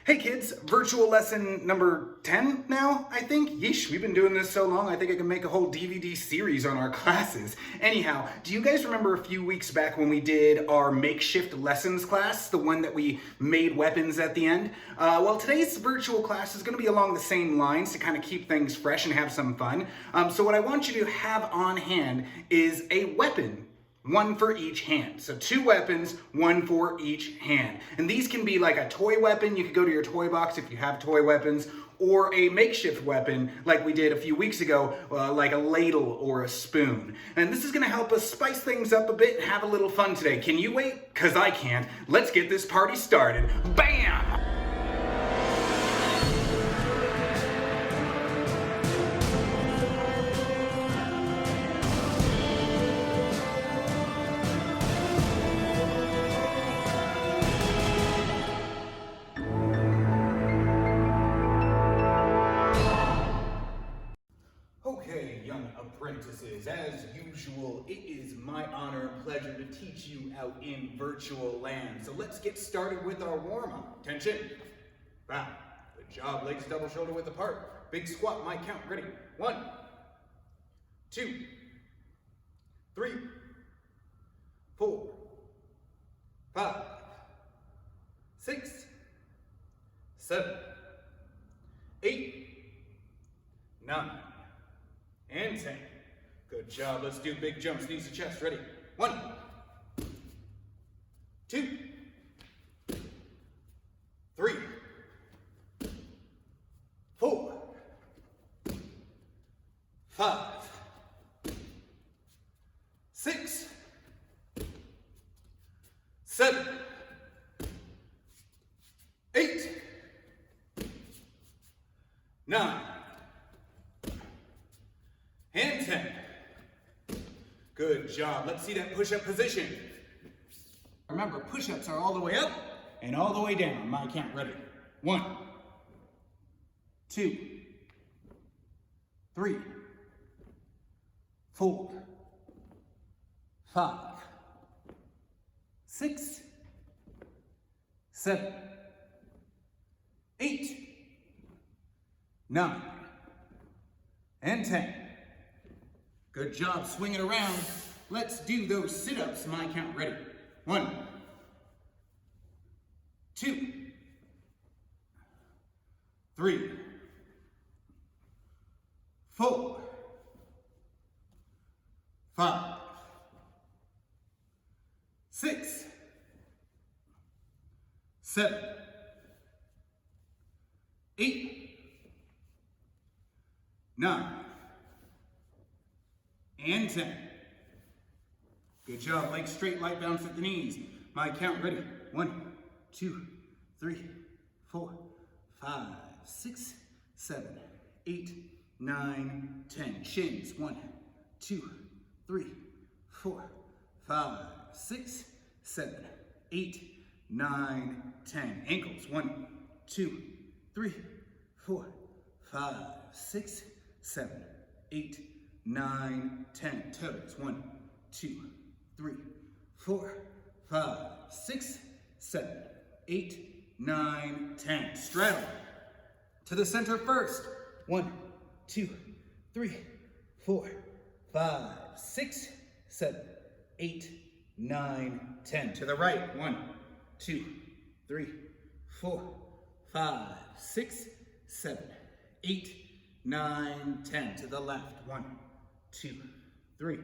Hey kids, virtual lesson number 10 now, I think? Yeesh, we've been doing this so long, I think I can make a whole DVD series on our classes. Anyhow, do you guys remember a few weeks back when we did our Makeshift lessons class, the one that we made weapons at the end? Well, today's virtual class is going to be along the same lines to kind of keep things fresh and have some fun. So what I want you to have on hand is a weapon. One for each hand. So 2 weapons, 1 for each hand. And these can be like a toy weapon. You could go to your toy box if you have toy weapons, or a makeshift weapon like we did a few weeks ago, like a ladle or a spoon. And this is gonna help us spice things up a bit and have a little fun today. Can you wait? Because I can't. Let's get this party started. Bam! Okay, young apprentices, as usual, it is my honor and pleasure to teach you out in virtual land. So let's get started with our warm-up. Attention. Wow, good job. Legs double shoulder width apart. Big squat, my count. Ready? 1, 2, 3, 4, 5, 6, 7, 8, 9, and 10. Good job. Let's do big jumps, knees to chest. Ready? 1, 2, 3, 4, 5, 6, 7, 8, 9, and 10. Good job. Let's see that push-up position. Remember, push-ups are all the way up and all the way down. My count. Ready? 1, 2, 3, 4, 5, 6, 7, 8, 9, and 10. Good job. Swing it around. Let's do those sit-ups. My count. Ready? 1, 2, 3, 4, 5, 6, 7, 8, 9, and 10. Good job. Legs straight, light bounce at the knees. My count. Ready? 1, 2, 3, 4, 5, 6, 7, 8, 9, 10. Shins. 1, 2, 3, 4, 5, 6, 7, 8, 9, 10. Ankles. 1, 2, 3, 4, 5, 6, 7, 8, 9, 10. Toes. 1, 2, 3, 4, 5, 6, 7, 8, 9, 10. Straddle to the center first. 1, 2, 3, 4, 5, 6, 7, 8, 9, 10. To the right. 1, 2, 3, 4, 5, 6, 7, 8, 9, 10. To the left. 1, 2, 3,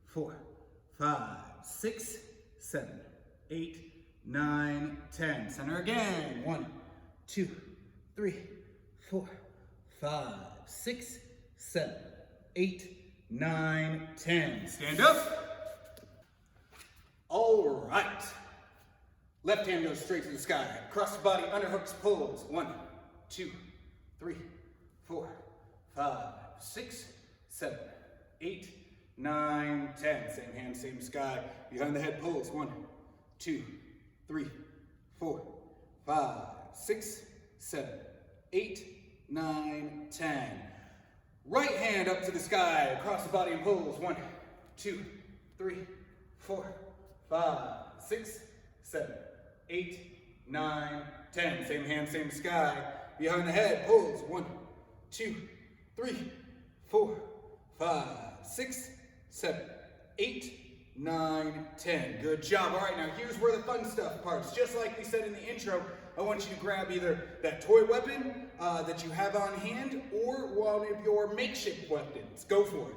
4, 5, 6, 7, 8, 9, 10. Center again. 1, 2, 3, 4, 5, 6, 7, 8, 9, 10. Stand up. All right. Left hand goes straight to the sky. Cross the body, underhooks, pulls. 1, 2, 3, 4, 5, 6, 7, 8, 9, 10. Same hand, same sky. Behind the head pulls. 1, 2, 3, 4, 5, 6, 7, 8, 9, 10. Right hand up to the sky, across the body and pulls. 1, 2, 3, 4, 5, 6, 7, 8, 9, 10. Same hand, same sky. Behind the head, pulls. 1, 2, 3, 4, 5, 6, 7, 8, 9, 10. Good job. All right, now here's where the fun stuff parts. Just like we said in the intro, I want you to grab either that toy weapon that you have on hand or one of your makeshift weapons. Go for it.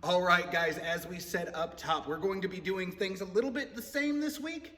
All right, guys, as we said up top, we're going to be doing things a little bit the same this week,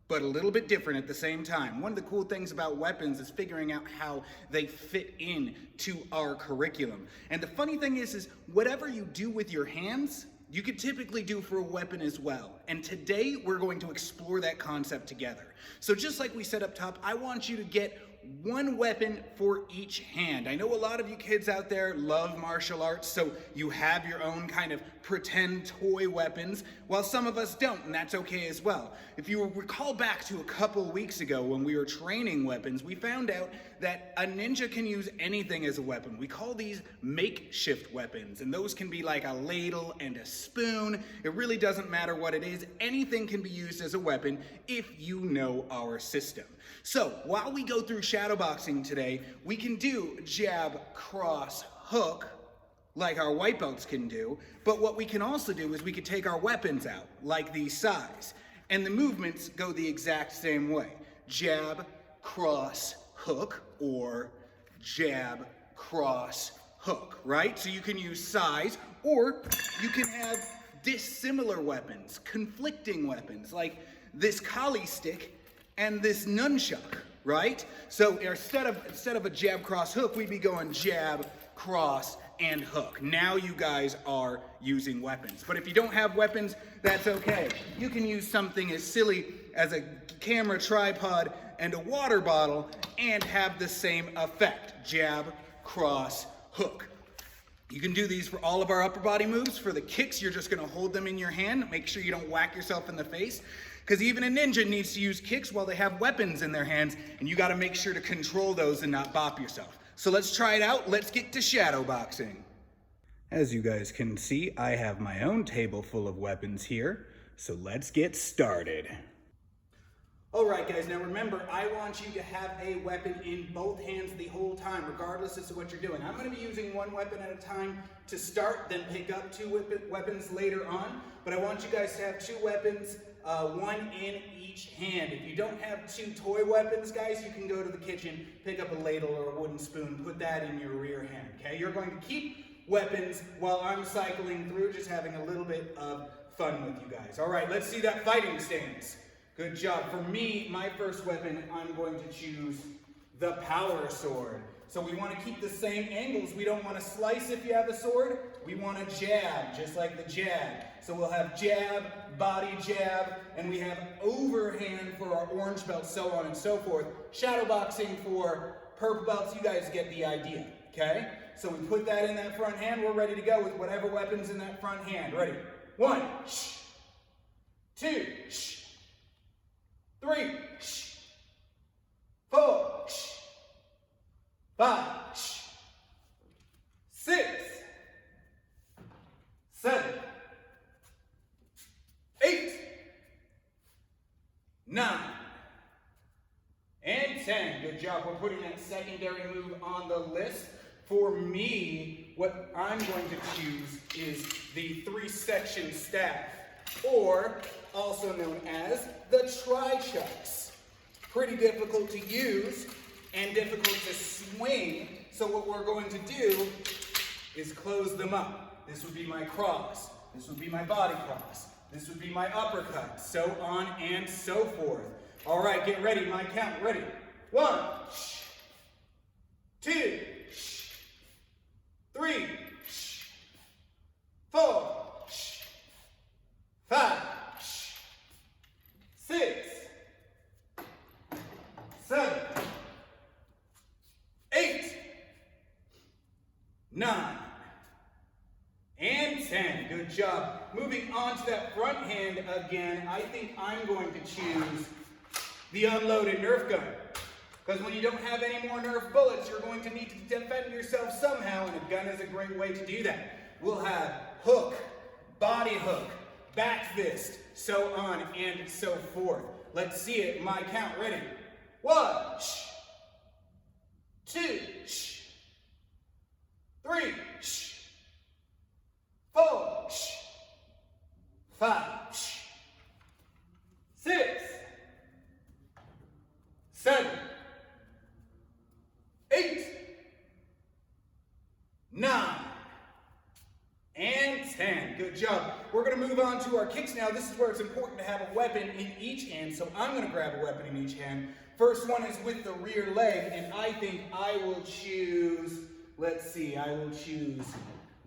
but a little bit different at the same time. One of the cool things about weapons is figuring out how they fit in to our curriculum. And the funny thing is whatever you do with your hands, you could typically do for a weapon as well. And today we're going to explore that concept together. So just like we said up top, I want you to get one weapon for each hand. I know a lot of you kids out there love martial arts, so you have your own kind of pretend toy weapons, while some of us don't, and that's okay as well. If you recall back to a couple weeks ago when we were training weapons, we found out that a ninja can use anything as a weapon. We call these makeshift weapons, and those can be like a ladle and a spoon. It really doesn't matter what it is. Anything can be used as a weapon if you know our system. So while we go through shadowboxing today, we can do jab, cross, hook, like our white belts can do, but what we can also do is we could take our weapons out, like these size, and the movements go the exact same way. Jab, cross, hook, or jab, cross, hook, right? So you can use size, or you can have dissimilar weapons, conflicting weapons, like this Kali stick and this nunchuck, right? So instead of a jab, cross, hook, we'd be going jab, cross, and hook. Now you guys are using weapons. But if you don't have weapons, that's okay. You can use something as silly as a camera tripod and a water bottle and have the same effect. Jab, cross, hook. You can do these for all of our upper body moves. For the kicks, you're just gonna hold them in your hand. Make sure you don't whack yourself in the face, because even a ninja needs to use kicks while they have weapons in their hands, and you gotta make sure to control those and not bop yourself. So let's try it out. Let's get to shadow boxing. As you guys can see, I have my own table full of weapons here, so let's get started. All right, guys, now remember, I want you to have a weapon in both hands the whole time, regardless as to what you're doing. I'm going to be using one weapon at a time to start, then pick up two weapons later on, but I want you guys to have two weapons, one in each hand. If you don't have two toy weapons, guys, you can go to the kitchen, pick up a ladle or a wooden spoon, put that in your rear hand, okay? You're going to keep weapons while I'm cycling through, just having a little bit of fun with you guys. All right, let's see that fighting stance. Good job. For me, my first weapon, I'm going to choose the power sword. So we want to keep the same angles. We don't want to slice if you have a sword. We want to jab, just like the jab. So we'll have jab, body jab, and we have overhand for our orange belt, so on and so forth. Shadow boxing for purple belts, you guys get the idea, okay? So we put that in that front hand. We're ready to go with whatever weapon's in that front hand. Ready? 1, 2, 3, 4, 5, 6, 7, 8, 9, and 10. Good job. We're putting that secondary move on the list. For me, what I'm going to choose is the 3-section staff, or also known as the tri-chucks. Pretty difficult to use and difficult to swing, so what we're going to do is close them up. This would be my cross, this would be my body cross, this would be my uppercut, so on and so forth. All right, get ready, my count, ready? 1, 2, 3, 4, 5, 6, 7, 8, 9, and 10. Good job. Moving on to that front hand again, I think I'm going to choose the unloaded Nerf gun. Because when you don't have any more Nerf bullets, you're going to need to defend yourself somehow, and a gun is a great way to do that. We'll have hook, body hook, back fist, so on and so forth. Let's see it. My count. Ready? 1, 2, 3, 4, 5, 6, 7, 8, 9, and 10. Good job. We're going to move on to our kicks now. This is where it's important to have a weapon in each hand, so I'm going to grab a weapon in each hand. First one is with the rear leg, and I think I will choose, let's see, I will choose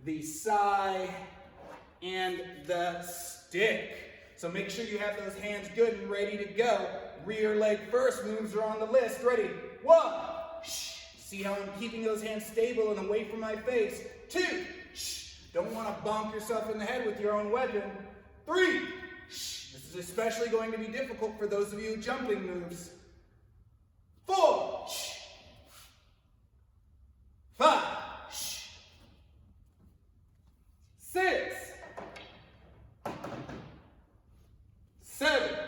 the sai and the stick. So make sure you have those hands good and ready to go. Rear leg first, moves are on the list. Ready? 1. See how I'm keeping those hands stable and away from my face. 2. Don't want to bonk yourself in the head with your own weapon. 3. This is especially going to be difficult for those of you jumping moves. 4. 5. 6. 7.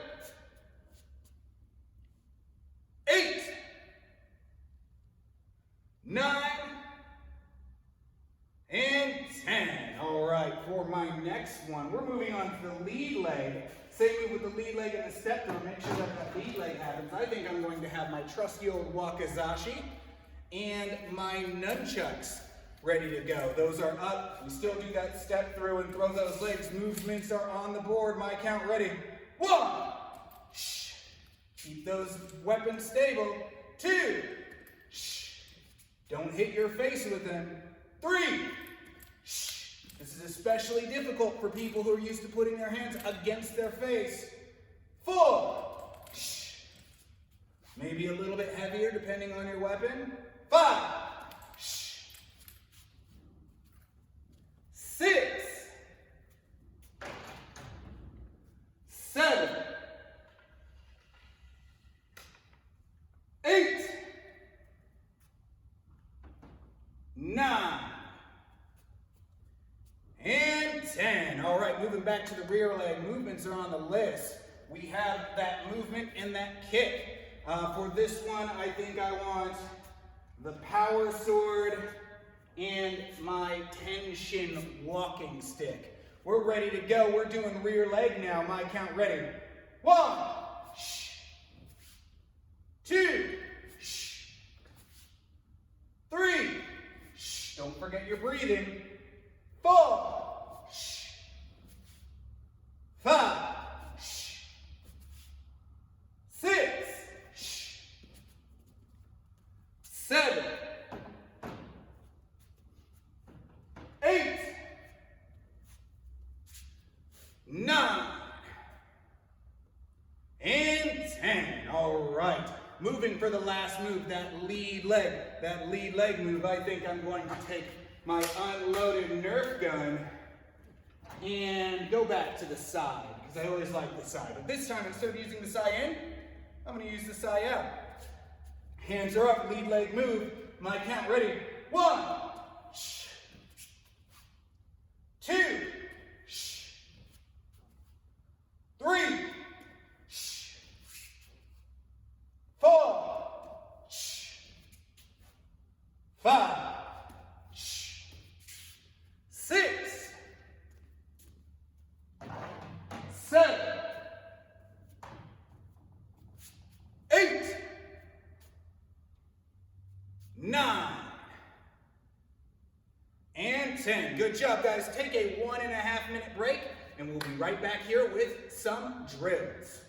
8. 9. And 10. All right, for my next one, we're moving on to the lead leg. Same move with the lead leg and the step through. Make sure that lead leg happens. I think I'm going to have my trusty old wakizashi and my nunchucks ready to go. Those are up. We still do that step through and throw those legs. Movements are on the board. My count ready. 1. Keep those weapons stable. 2. Don't hit your face with them. 3. This is especially difficult for people who are used to putting their hands against their face. 4. Maybe a little bit heavier depending on your weapon. 5. 6. 7. 8. 9. And 10. All right, moving back to the rear leg. Movements are on the list. We have that movement and that kick. For this one, I think I want the power sword and my tension walking stick. We're ready to go. We're doing rear leg now. My count ready. 1. 2. 3. Don't forget your breathing. 4. 5. 6. 7. 8. 9. And 10. All right. Moving for the last move, that lead leg. That lead leg move, I think I'm going to take my unloaded Nerf gun and go back to the side, because I always like the side. But this time, instead of using the side in, I'm going to use the side out. Hands are up, lead leg move. My count ready. 1. 2. 3. 4. 5. 6. 7. 8. 9. And 10. Good job, guys. Take a 1.5 minute break, and we'll be right back here with some drills.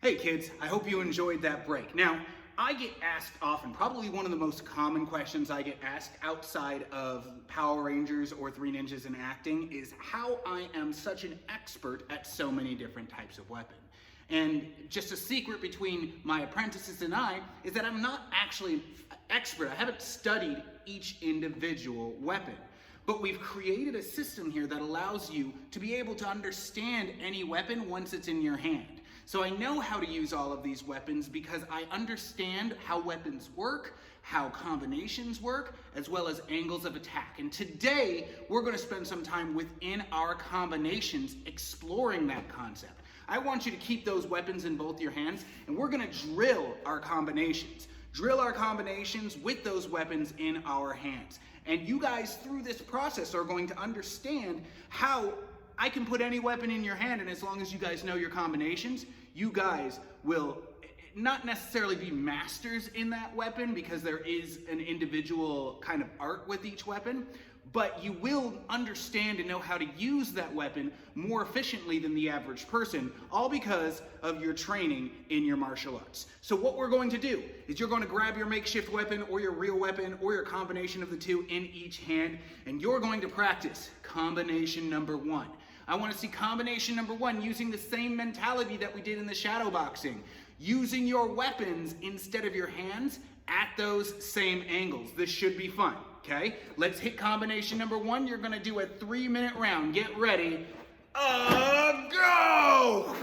Hey kids, I hope you enjoyed that break. Now, I get asked often, probably one of the most common questions I get asked outside of Power Rangers or Three Ninjas in acting is how I am such an expert at so many different types of weapon. And just a secret between my apprentices and I is that I'm not actually an expert. I haven't studied each individual weapon. But we've created a system here that allows you to be able to understand any weapon once it's in your hand. So I know how to use all of these weapons because I understand how weapons work, how combinations work, as well as angles of attack. And today, we're going to spend some time within our combinations exploring that concept. I want you to keep those weapons in both your hands, and we're going to drill our combinations. Drill our combinations with those weapons in our hands. And you guys, through this process, are going to understand how I can put any weapon in your hand, and as long as you guys know your combinations, you guys will not necessarily be masters in that weapon because there is an individual kind of art with each weapon, but you will understand and know how to use that weapon more efficiently than the average person, all because of your training in your martial arts. So what we're going to do is you're going to grab your makeshift weapon or your real weapon or your combination of the two in each hand, and you're going to practice combination number one. I want to see combination number one using the same mentality that we did in the shadow boxing. Using your weapons instead of your hands at those same angles. This should be fun, okay? Let's hit combination number one. You're going to do a 3-minute round. Get ready. Go!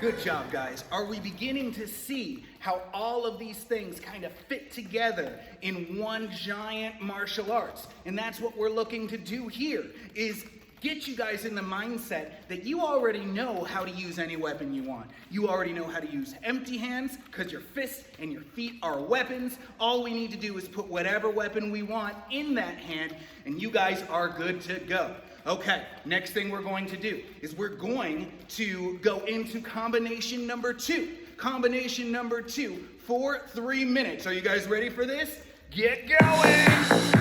Good job, guys. Are we beginning to see how all of these things kind of fit together in one giant martial arts? And that's what we're looking to do here, is get you guys in the mindset that you already know how to use any weapon you want. You already know how to use empty hands because your fists and your feet are weapons. All we need to do is put whatever weapon we want in that hand and you guys are good to go. Okay, next thing we're going to do is we're going to go into combination number 2. Combination number 2 for 3 minutes. Are you guys ready for this? Get going!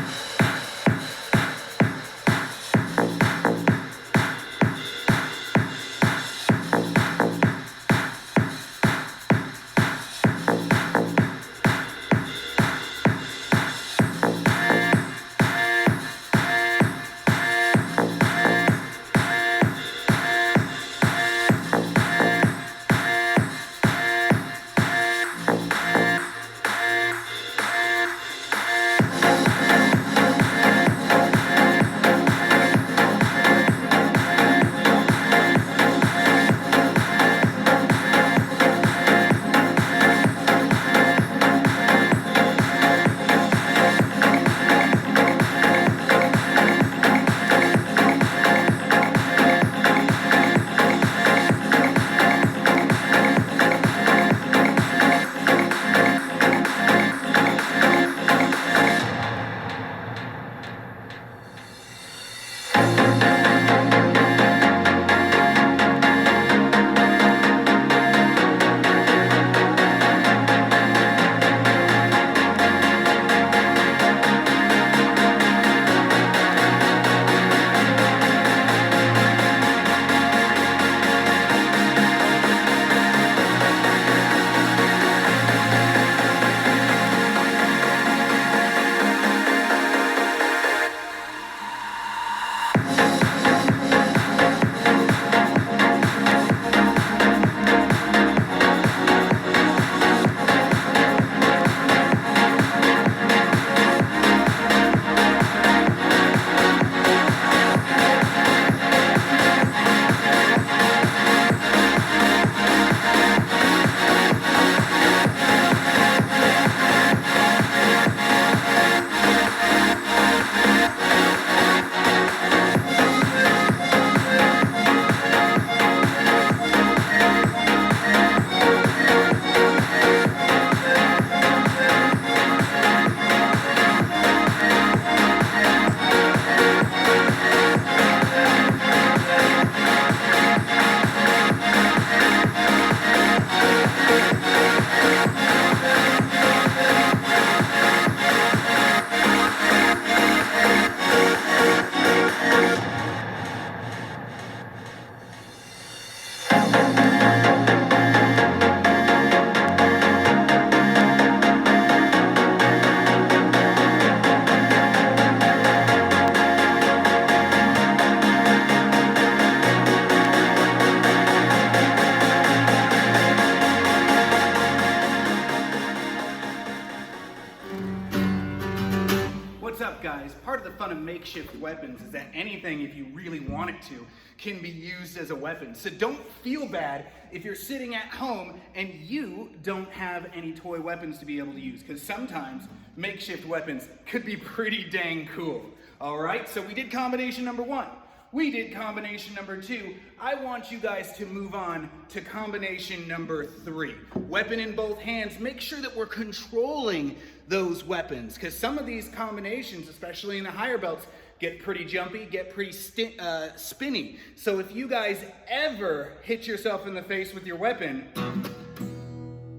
Guys, part of the fun of makeshift weapons is that anything, if you really want it to, can be used as a weapon. So don't feel bad if you're sitting at home and you don't have any toy weapons to be able to use, because sometimes makeshift weapons could be pretty dang cool. All right, so we did combination number 1. We did combination number 2. I want you guys to move on to combination number 3. Weapon in both hands. Make sure that we're controlling those weapons, because some of these combinations, especially in the higher belts, get pretty jumpy, get pretty spinny. So if you guys ever hit yourself in the face with your weapon,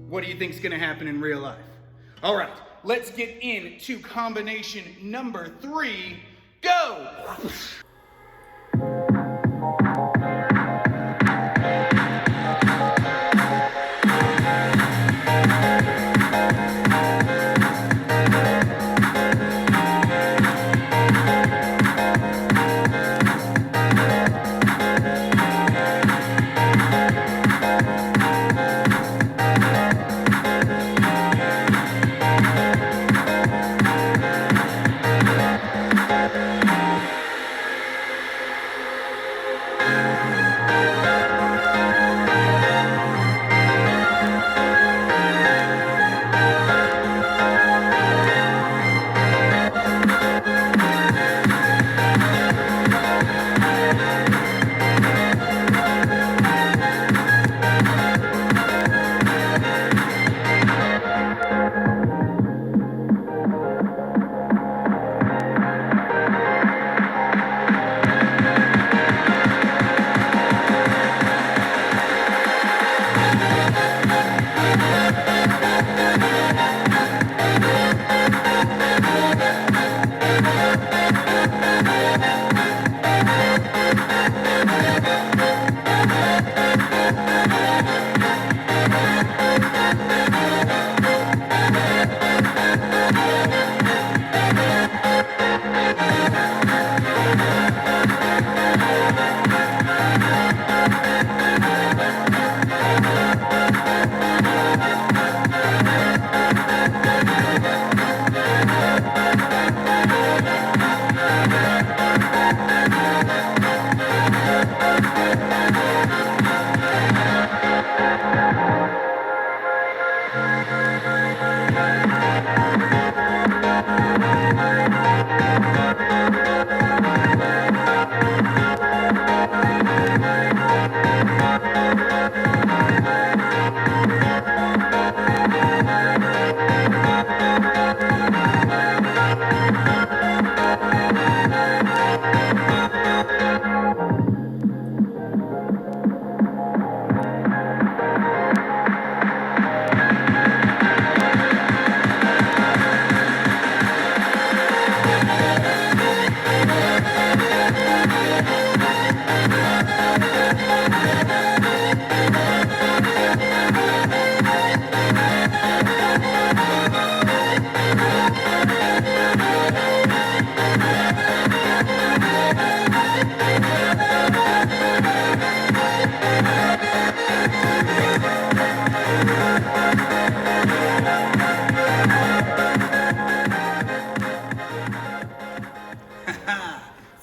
what do you think is going to happen in real life? All right, let's get into combination number 3. Go!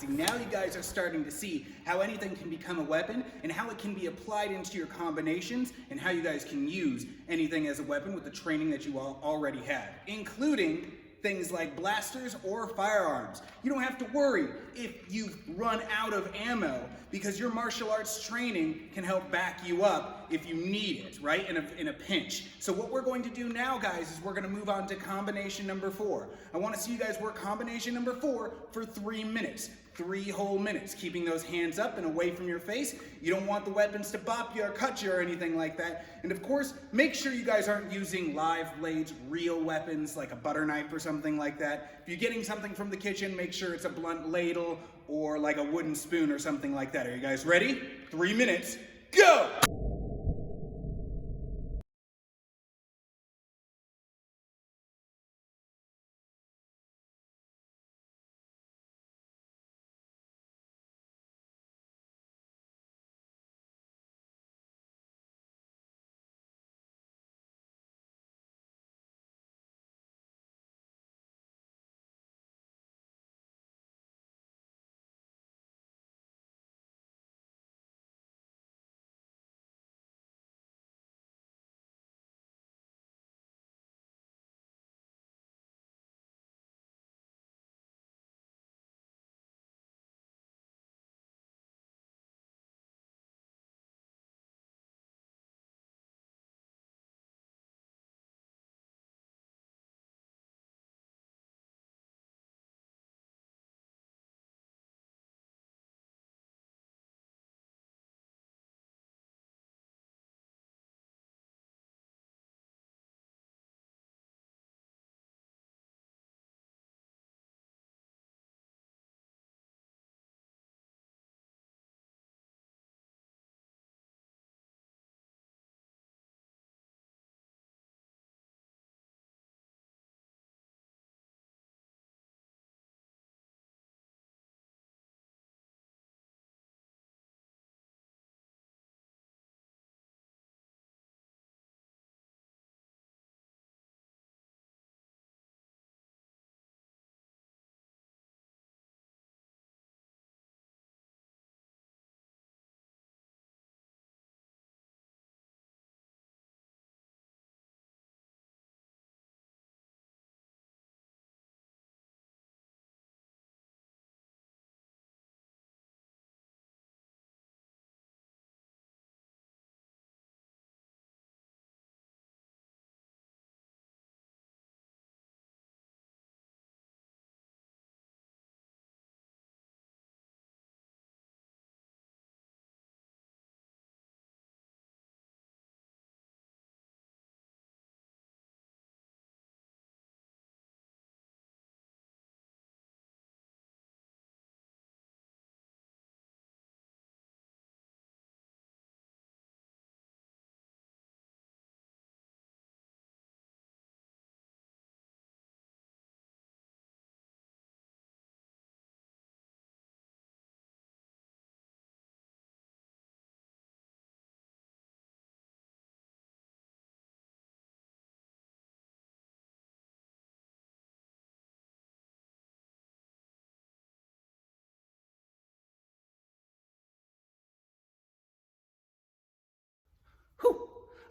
See, now you guys are starting to see how anything can become a weapon and how it can be applied into your combinations and how you guys can use anything as a weapon with the training that you all already have, including things like blasters or firearms. You don't have to worry if you've run out of ammo because your martial arts training can help back you up if you need it, right, in a pinch. So what we're going to do now, guys, is we're going to move on to combination number 4. I want to see you guys work combination number 4 for 3 minutes. 3 whole minutes, keeping those hands up and away from your face. You don't want the weapons to bop you or cut you or anything like that. And of course, make sure you guys aren't using live blades, real weapons like a butter knife or something like that. If you're getting something from the kitchen, make sure it's a blunt ladle or like a wooden spoon or something like that. Are you guys ready? 3 minutes, go!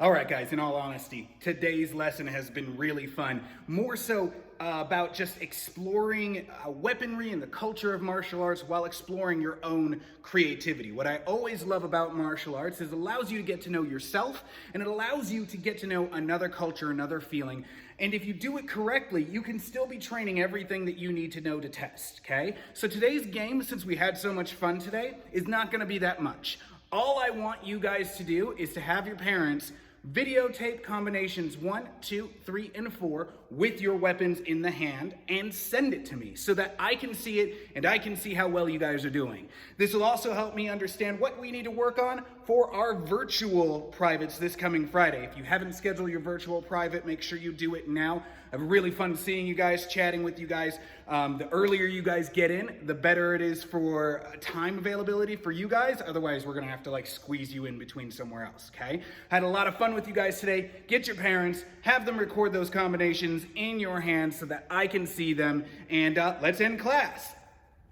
All right, guys, in all honesty, today's lesson has been really fun. More so about just exploring weaponry and the culture of martial arts while exploring your own creativity. What I always love about martial arts is it allows you to get to know yourself, and it allows you to get to know another culture, another feeling. And if you do it correctly, you can still be training everything that you need to know to test, okay? So today's game, since we had so much fun today, is not gonna be that much. All I want you guys to do is to have your parents videotape combinations 1, 2, 3, and 4 with your weapons in the hand and send it to me so that I can see it and I can see how well you guys are doing. This will also help me understand what we need to work on for our virtual privates this coming Friday. If you haven't scheduled your virtual private, make sure you do it now. I have really fun seeing you guys, chatting with you guys. The earlier you guys get in, the better it is for time availability for you guys. Otherwise, we're gonna have to like squeeze you in between somewhere else, okay? Had a lot of fun with you guys today. Get your parents, have them record those combinations in your hands so that I can see them, and let's end class.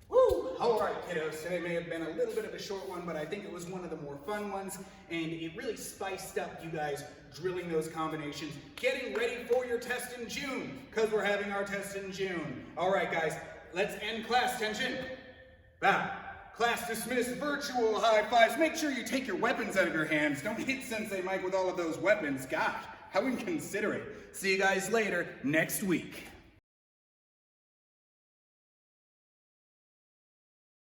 Woo! All right, kiddos, today may have been a little bit of a short one, but I think it was one of the more fun ones, and it really spiced up you guys drilling those combinations, getting ready for your test in June, because we're having our test in June. All right, guys, let's end class. Attention. Bow. Class dismissed. Virtual high fives. Make sure you take your weapons out of your hands. Don't hit Sensei Mike with all of those weapons. Gosh, how inconsiderate. See you guys later next week.